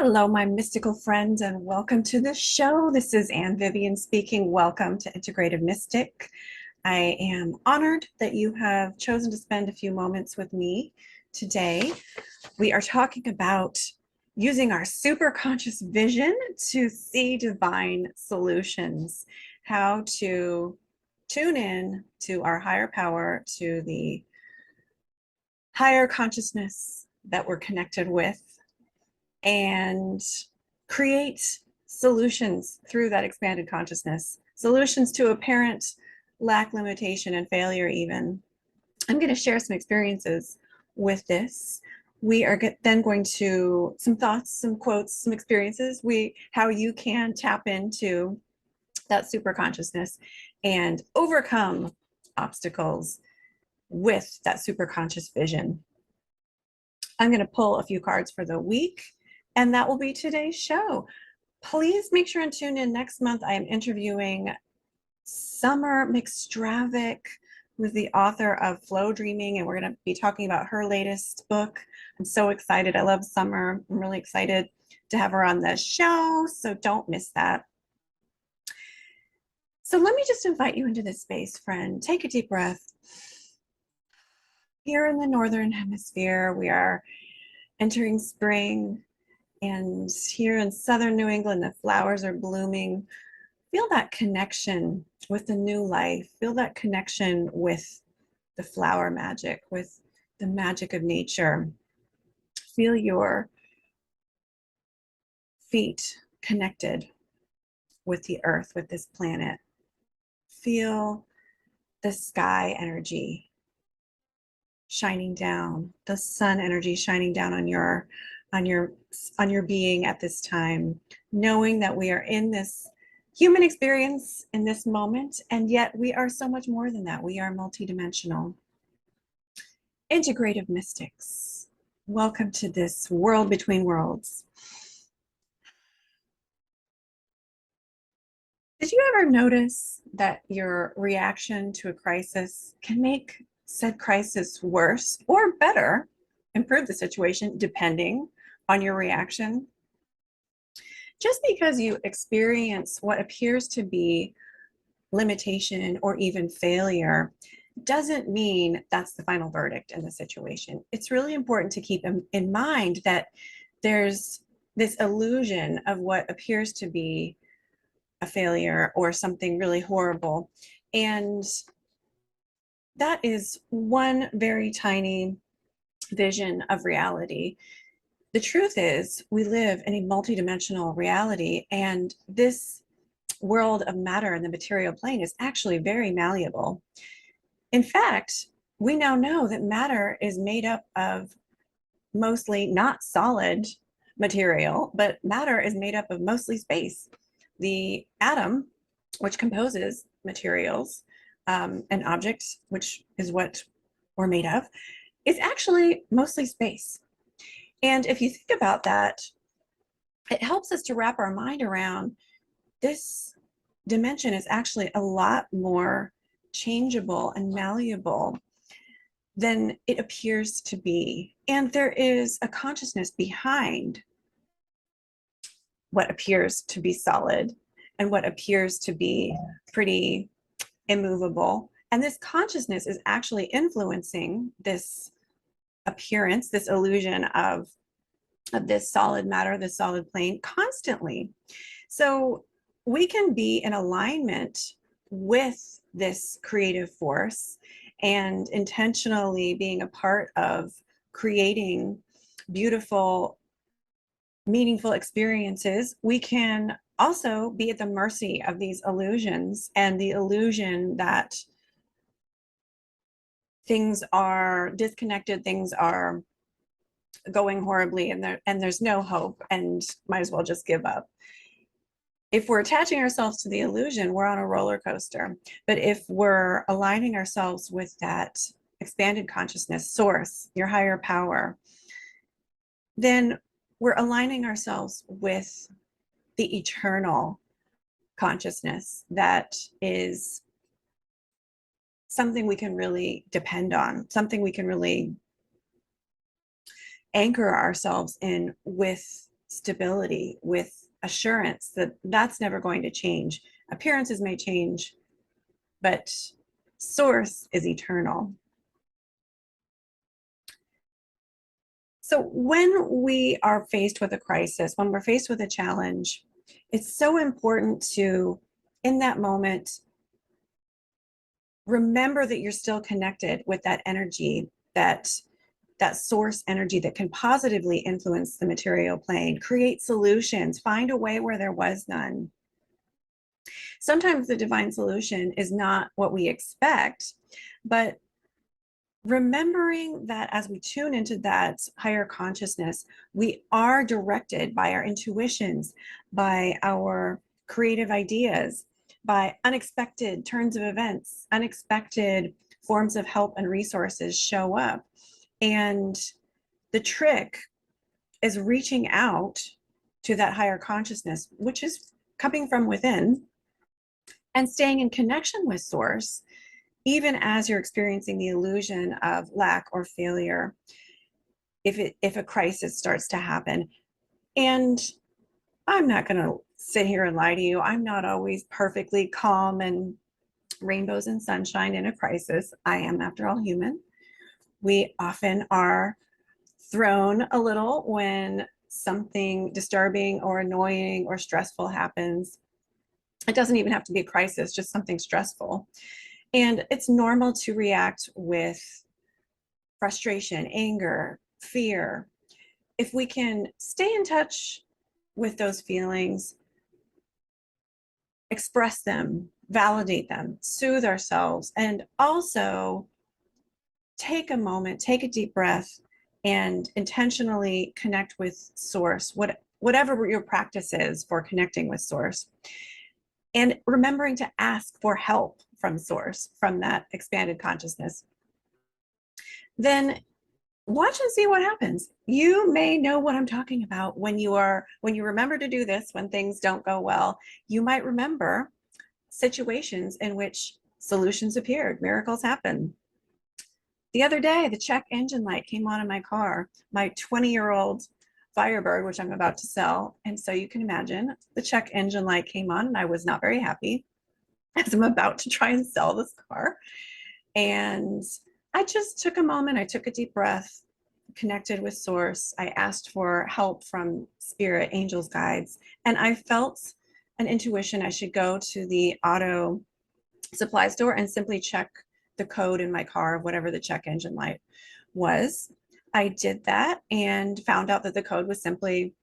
Hello, my mystical friends, and welcome to the show. This is Anne Vivian speaking. Welcome to Integrative Mystic. I am honored that you have chosen to spend a few moments with me today. We are talking about using our superconscious vision to see divine solutions, how to tune in to our higher power, to the higher consciousness that we're connected with, and create solutions through that expanded consciousness, solutions to apparent lack, limitation, and failure even. I'm going to share some experiences with this. We are then going to some thoughts, some quotes, some experiences, how you can tap into that super consciousness and overcome obstacles with that super conscious vision. I'm going to pull a few cards for the week, and that will be today's show. Please make sure and tune in next month. I am interviewing Summer McStravick, who's the author of Flow Dreaming, and we're going to be talking about her latest book. I'm so excited. I love Summer. I'm really excited to have her on the show, so don't miss that. So let me just invite you into this space, friend. Take a deep breath. Here in the Northern Hemisphere, we are entering spring. And here in Southern New England, the flowers are blooming. Feel that connection with the new life. Feel that connection with the flower magic, with the magic of nature. Feel your feet connected with the earth, with this planet. Feel the sky energy shining down, the sun energy shining down on your being at this time, knowing that we are in this human experience in this moment, and yet we are so much more than that. We are multidimensional. Integrative mystics, welcome to this world between worlds. Did you ever notice that your reaction to a crisis can make said crisis worse or better, improve the situation depending on your reaction? Just because you experience what appears to be limitation or even failure doesn't mean that's the final verdict in the situation. It's really important to keep in mind that there's this illusion of what appears to be a failure or something really horrible. And that is one very tiny vision of reality. The truth is, we live in a multidimensional reality, and this world of matter in the material plane is actually very malleable. In fact, we now know that matter is made up of mostly not solid material, but matter is made up of mostly space. The atom, which composes materials, and objects, which is what we're made of, is actually mostly space. And if you think about that, it helps us to wrap our mind around this dimension is actually a lot more changeable and malleable than it appears to be. And there is a consciousness behind what appears to be solid and what appears to be pretty immovable. And this consciousness is actually influencing this appearance, this illusion of this solid matter, this solid plane constantly. So we can be in alignment with this creative force and intentionally being a part of creating beautiful, meaningful experiences. We can also be at the mercy of these illusions and the illusion that things are disconnected, things are going horribly, and there's no hope, and might as well just give up. If we're attaching ourselves to the illusion, we're on a roller coaster. But if we're aligning ourselves with that expanded consciousness source, your higher power, then we're aligning ourselves with the eternal consciousness that is something we can really depend on, something we can really anchor ourselves in with stability, with assurance that that's never going to change. Appearances may change, but source is eternal. So when we are faced with a crisis, when we're faced with a challenge, it's so important to, in that moment, remember that you're still connected with that energy, that source energy that can positively influence the material plane, create solutions, find a way where there was none. Sometimes the divine solution is not what we expect, but remembering that as we tune into that higher consciousness, we are directed by our intuitions, by our creative ideas, by unexpected turns of events, unexpected forms of help and resources show up. And the trick is reaching out to that higher consciousness, which is coming from within, and staying in connection with source, even as you're experiencing the illusion of lack or failure, if a crisis starts to happen. And I'm not going to sit here and lie to you. I'm not always perfectly calm and rainbows and sunshine in a crisis. I am, after all, human. We often are thrown a little when something disturbing or annoying or stressful happens. It doesn't even have to be a crisis, just something stressful. And it's normal to react with frustration, anger, fear. If we can stay in touch with those feelings, express them, validate them, soothe ourselves, and also take a moment, take a deep breath, and intentionally connect with source, whatever your practice is for connecting with source. And remembering to ask for help from source, from that expanded consciousness. Then watch and see what happens. You may know what I'm talking about when you remember to do this, when things don't go well. You might remember situations in which solutions appeared, miracles happen. The other day, the check engine light came on in my car, my 20-year-old Firebird, which I'm about to sell. And so you can imagine the check engine light came on and I was not very happy as I'm about to try and sell this car. And I just took a moment, I took a deep breath, connected with source. I asked for help from spirit, angels, guides, and I felt an intuition I should go to the auto supply store and simply check the code in my car of whatever the check engine light was. I did that and found out that the code was simply,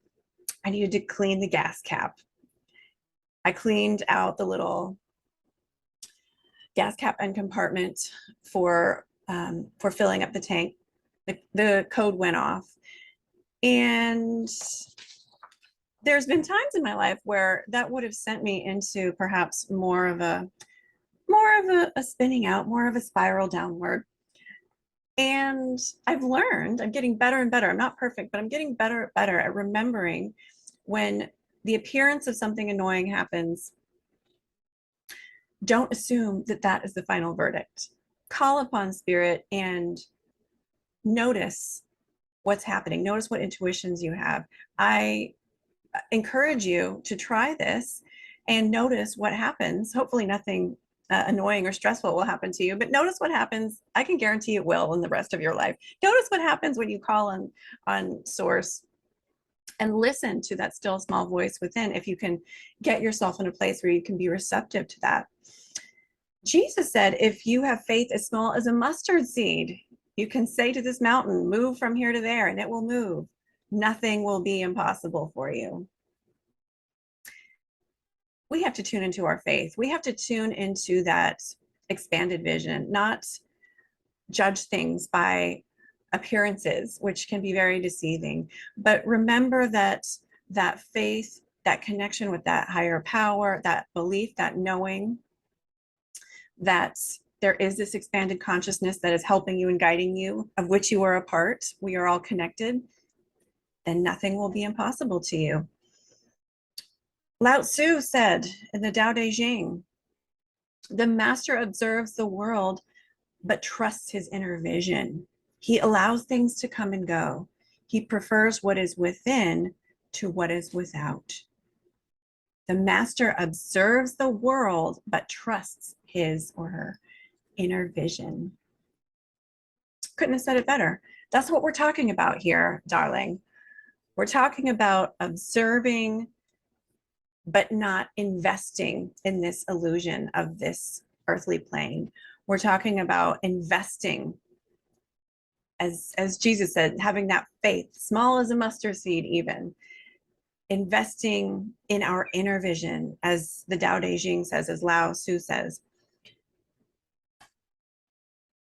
I needed to clean the gas cap. I cleaned out the little gas cap and compartment for filling up the tank. The code went off. And there's been times in my life where that would have sent me into perhaps more of a spinning out, more of a spiral downward. And I've learned, I'm getting better and better. I'm not perfect, but I'm getting better at remembering when the appearance of something annoying happens, don't assume that that is the final verdict. Call upon spirit and notice what's happening. Notice what intuitions you have. I encourage you to try this and notice what happens. Hopefully nothing annoying or stressful will happen to you, but notice what happens. I can guarantee it will in the rest of your life. Notice what happens when you call on source and listen to that still small voice within. If you can get yourself in a place where you can be receptive to that. Jesus said, if you have faith as small as a mustard seed, you can say to this mountain, move from here to there, and it will move. Nothing will be impossible for you. We have to tune into our faith. We have to tune into that expanded vision, not judge things by appearances, which can be very deceiving. But remember that faith, that connection with that higher power, that belief, that knowing that there is this expanded consciousness that is helping you and guiding you, of which you are a part. We are all connected. Then nothing will be impossible to you. Lao Tzu said in the Tao Te Ching, the master observes the world, but trusts his inner vision. He allows things to come and go. He prefers what is within to what is without. The master observes the world, but trusts his or her inner vision. Couldn't have said it better. That's what we're talking about here, darling. We're talking about observing, but not investing in this illusion of this earthly plane. We're talking about investing, as Jesus said, having that faith, small as a mustard seed even, investing in our inner vision, as the Tao Te Ching says, as Lao Tzu says,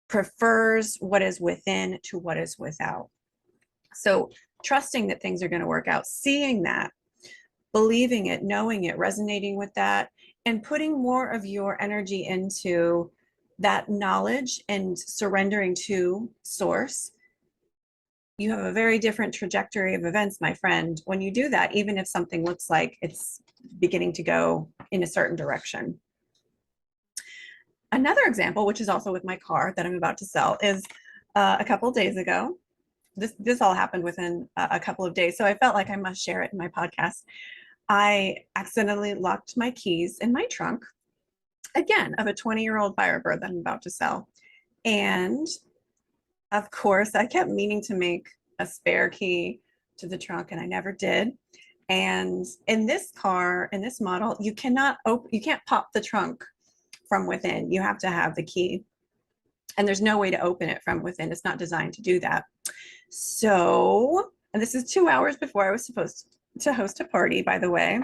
prefers what is within to what is without. So trusting that things are going to work out, seeing that, believing it, knowing it, resonating with that, and putting more of your energy into that knowledge and surrendering to source, you have a very different trajectory of events, my friend, when you do that, even if something looks like it's beginning to go in a certain direction. Another example, which is also with my car that I'm about to sell, is a couple of days ago. This all happened within a couple of days, so I felt like I must share it in my podcast. I accidentally locked my keys in my trunk, again, of a 20-year-old Firebird that I'm about to sell. And of course, I kept meaning to make a spare key to the trunk, and I never did. And in this car, in this model, you can't pop the trunk from within. You have to have the key. And there's no way to open it from within. It's not designed to do that. So, and this is 2 hours before I was supposed to host a party, by the way,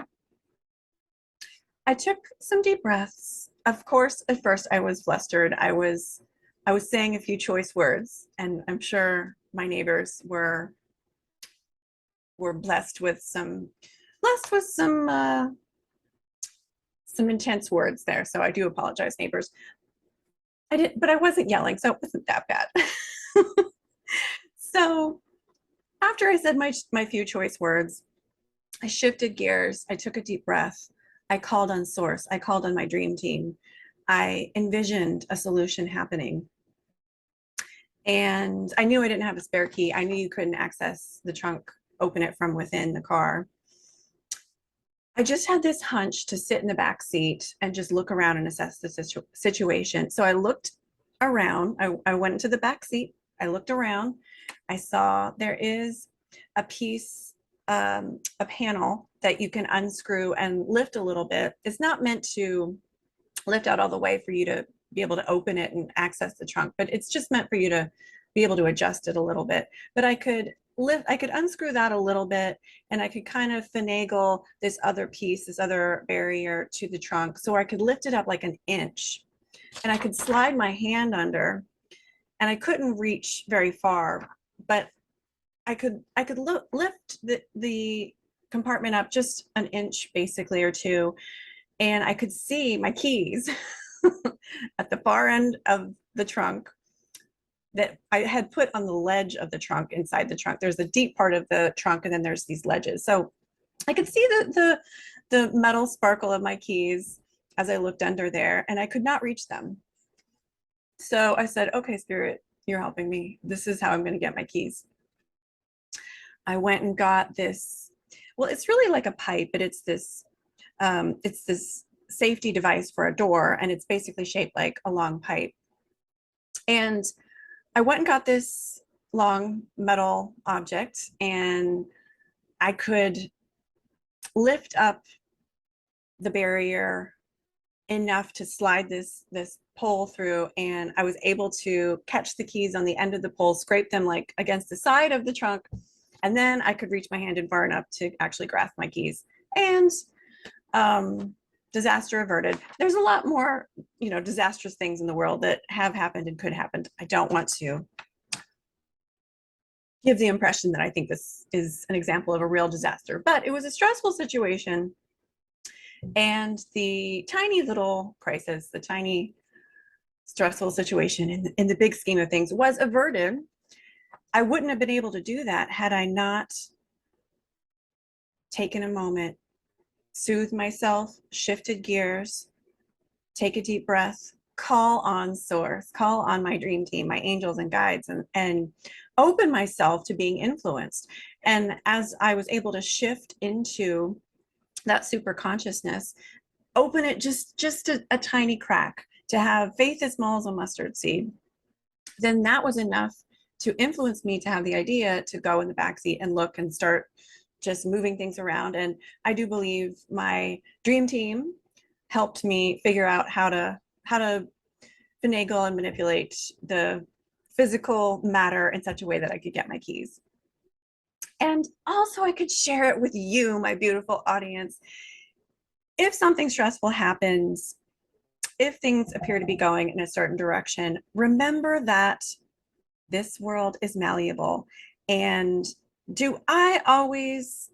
I took some deep breaths. Of course, at first I was flustered. I was saying a few choice words, and I'm sure my neighbors were blessed with some intense words there. So I do apologize, neighbors. But I wasn't yelling, so it wasn't that bad. So after I said my few choice words, I shifted gears. I took a deep breath. I called on source. I called on my dream team. I envisioned a solution happening. And I knew I didn't have a spare key. I knew you couldn't access the trunk, open it from within the car. I just had this hunch to sit in the back seat and just look around and assess the situation. So I looked around. I went into the back seat. I looked around. I saw there is a piece, a panel that you can unscrew and lift a little bit. It's not meant to lift out all the way for you to be able to open it and access the trunk, but it's just meant for you to be able to adjust it a little bit. But I could unscrew that a little bit, and I could kind of finagle this other piece, this other barrier to the trunk, so I could lift it up like an inch, and I could slide my hand under, and I couldn't reach very far, but I could lift the compartment up just an inch basically, or two, and I could see my keys at the far end of the trunk that I had put on the ledge of the trunk, inside the trunk. There's a deep part of the trunk, and then there's these ledges. So I could see the metal sparkle of my keys as I looked under there, and I could not reach them. So I said, okay, Spirit, you're helping me. This is how I'm going to get my keys. I went and got this, well, it's really like a pipe, but it's this safety device for a door, and it's basically shaped like a long pipe. And I went and got this long metal object, and I could lift up the barrier enough to slide this pole through, and I was able to catch the keys on the end of the pole, scrape them like against the side of the trunk, and then I could reach my hand in far enough to actually grasp my keys. And disaster averted. There's a lot more, disastrous things in the world that have happened and could happen. I don't want to give the impression that I think this is an example of a real disaster, but it was a stressful situation. And the tiny little crisis, the tiny stressful situation in the big scheme of things was averted. I wouldn't have been able to do that had I not taken a moment, soothed myself, shifted gears, take a deep breath, call on source, call on my dream team, my angels and guides, and open myself to being influenced. And as I was able to shift into that super consciousness, open it just a tiny crack, to have faith as small as a mustard seed, then that was enough to influence me to have the idea to go in the backseat and look and start just moving things around. And I do believe my dream team helped me figure out how to finagle and manipulate the physical matter in such a way that I could get my keys. And also I could share it with you, my beautiful audience. If something stressful happens, if things appear to be going in a certain direction, remember that this world is malleable. And do I always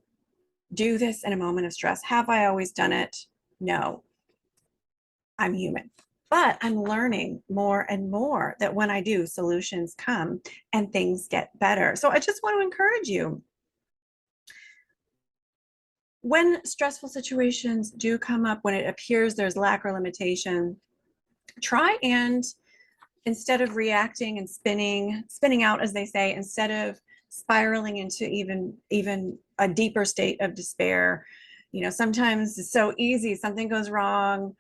do this in a moment of stress? Have I always done it? No, I'm human. But I'm learning more and more that when I do, solutions come and things get better. So I just want to encourage you. When stressful situations do come up, when it appears there's lack or limitation, try and, instead of reacting and spinning out, as they say, instead of spiraling into even a deeper state of despair. Sometimes it's so easy, something goes wrong,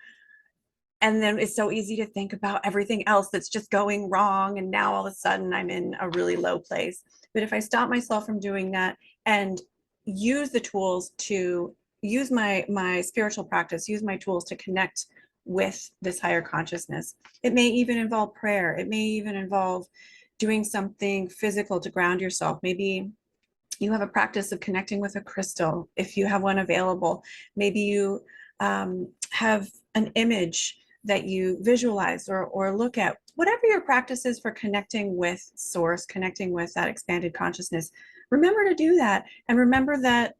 and then it's so easy to think about everything else that's just going wrong, and now all of a sudden I'm in a really low place. But if I stop myself from doing that and use the tools to use my spiritual practice, use my tools to connect with this higher consciousness, it may even involve prayer, it may even involve doing something physical to ground yourself. Maybe you have a practice of connecting with a crystal if you have one available. Maybe you have an image that you visualize or look at. Whatever your practice is for connecting with source, connecting with that expanded consciousness, remember to do that. And remember that,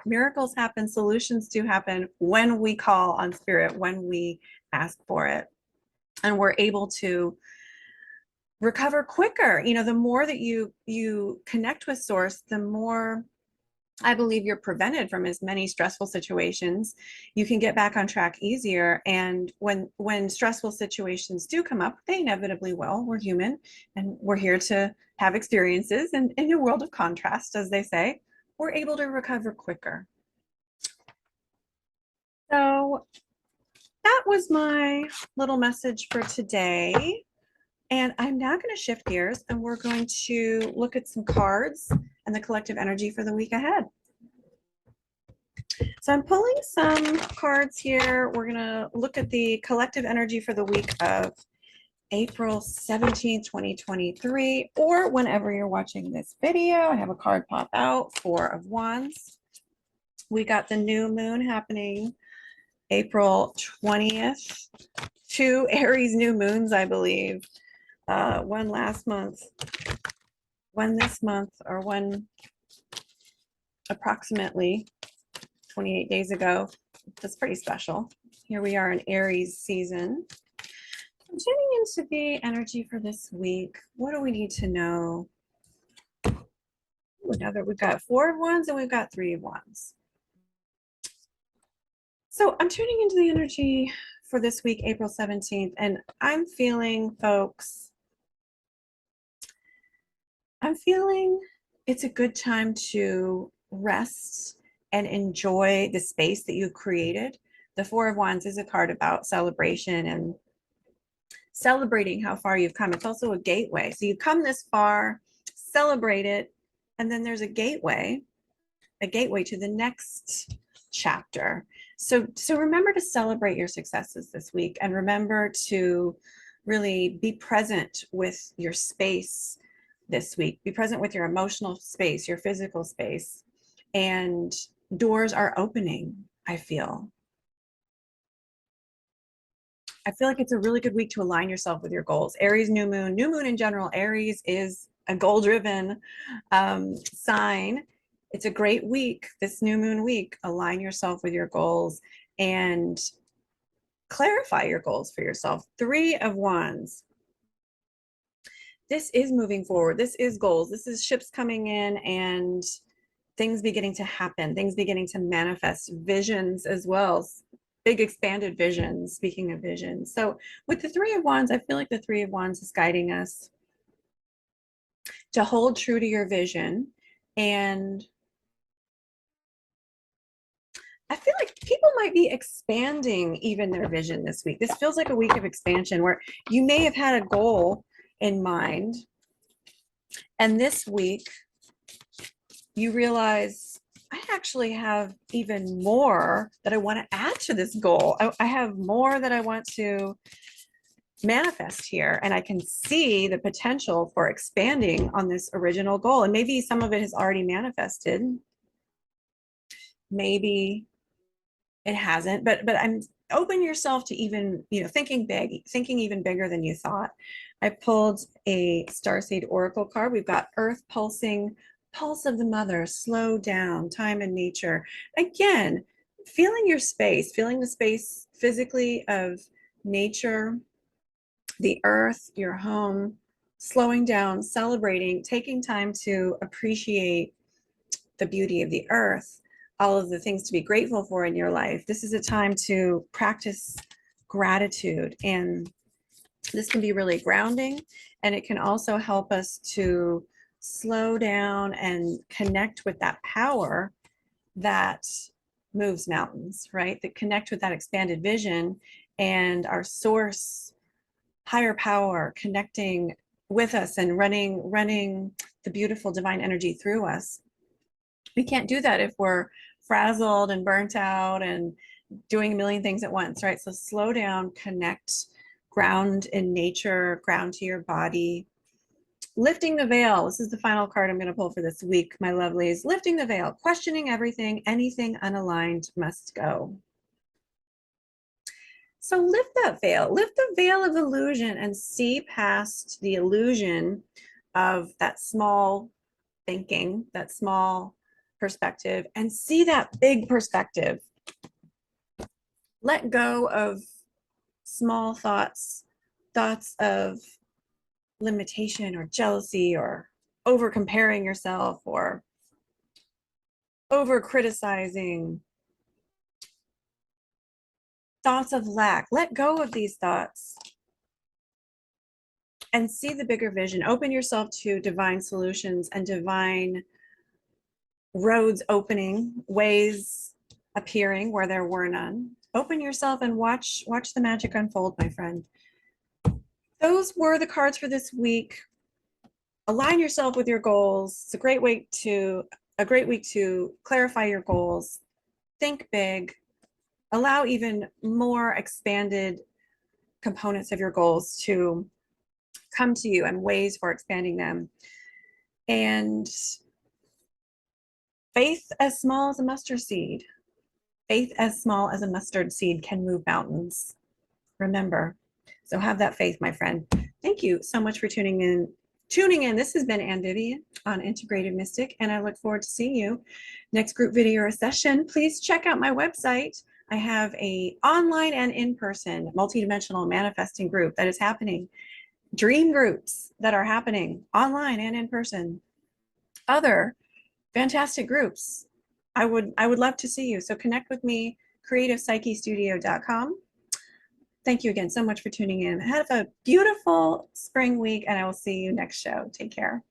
miracles happen, solutions do happen when we call on spirit, when we ask for it. And we're able to recover quicker. The more that you connect with source, the more I believe you're prevented from as many stressful situations. You can get back on track easier. And when stressful situations do come up, they inevitably will. We're human, and we're here to have experiences. And in a world of contrast, as they say, we're able to recover quicker. So that was my little message for today. And I'm now going to shift gears, and we're going to look at some cards and the collective energy for the week ahead. So I'm pulling some cards here. We're going to look at the collective energy for the week of April 17th, 2023, or whenever you're watching this video. I have a card pop out, Four of Wands. We got the new moon happening April 20th. 2 Aries new moons, I believe. One last month, one this month, or one approximately 28 days ago. That's pretty special. Here we are in Aries season. I'm tuning into the energy for this week. What do we need to know? We've got 4 of Wands and we've got 3 of Wands. So I'm tuning into the energy for this week, April 17th, and I'm feeling, folks, it's a good time to rest and enjoy the space that you've created. The 4 of Wands is a card about celebration and celebrating how far you've come. It's also a gateway. So you've come this far, celebrate it, and then there's a gateway to the next chapter. So remember to celebrate your successes this week, and remember to really be present with your space this week. Be present with your emotional space, your physical space, and doors are opening. I feel like it's a really good week to align yourself with your goals. Aries new moon in general. Aries is a goal-driven sign. It's a great week, this new moon week. Align yourself with your goals and clarify your goals for yourself. 3 of Wands. This is moving forward. This is goals. This is ships coming in and things beginning to happen, things beginning to manifest, visions as well, big expanded visions, speaking of visions. So with the 3 of Wands, I feel like the 3 of Wands is guiding us to hold true to your vision. And I feel like people might be expanding even their vision this week. This feels like a week of expansion where you may have had a goal in mind, and this week you realize I actually have even more that I want to add to this goal. I have more that I want to manifest here, and I can see the potential for expanding on this original goal. And maybe some of it has already manifested. Maybe it hasn't, but I'm open yourself to even, thinking big, thinking even bigger than you thought. I pulled a Starseed Oracle card. We've got Earth pulsing, pulse of the mother, slow down, time and nature. Again, feeling your space, feeling the space physically of nature, the earth, your home, slowing down, celebrating, taking time to appreciate the beauty of the earth, all of the things to be grateful for in your life. This is a time to practice gratitude, and this can be really grounding, and it can also help us to slow down and connect with that power that moves mountains, right? That connect with that expanded vision and our source, higher power connecting with us and running the beautiful divine energy through us. We can't do that if we're frazzled and burnt out and doing a million things at once, right? So slow down, connect, ground in nature, ground to your body. Lifting the veil. This is the final card I'm going to pull for this week, my lovelies. Lifting the veil, questioning everything, anything unaligned must go. So lift that veil, lift the veil of illusion and see past the illusion of that small thinking, that small perspective, and see that big perspective. Let go of small thoughts, thoughts of limitation or jealousy or over comparing yourself or over criticizing, thoughts of lack. Let go of these thoughts and see the bigger vision. Open yourself to divine solutions and divine roads opening, ways appearing where there were none. Open yourself and watch the magic unfold, my friend. Those were the cards for this week. Align yourself with your goals. It's a great week to clarify your goals. Think big. Allow even more expanded components of your goals to come to you and ways for expanding them. And faith as small as a mustard seed. Faith as small as a mustard seed can move mountains. Remember. So have that faith, my friend. Thank you so much for tuning in. This has been Ann Vivian on Integrative Mystic, and I look forward to seeing you next group video or session. Please check out my website. I have a online and in-person multidimensional manifesting group that is happening. Dream groups that are happening online and in person. Other fantastic groups. I would love to see you. So connect with me, creativepsychestudio.com. Thank you again so much for tuning in. Have a beautiful spring week, and I will see you next show. Take care.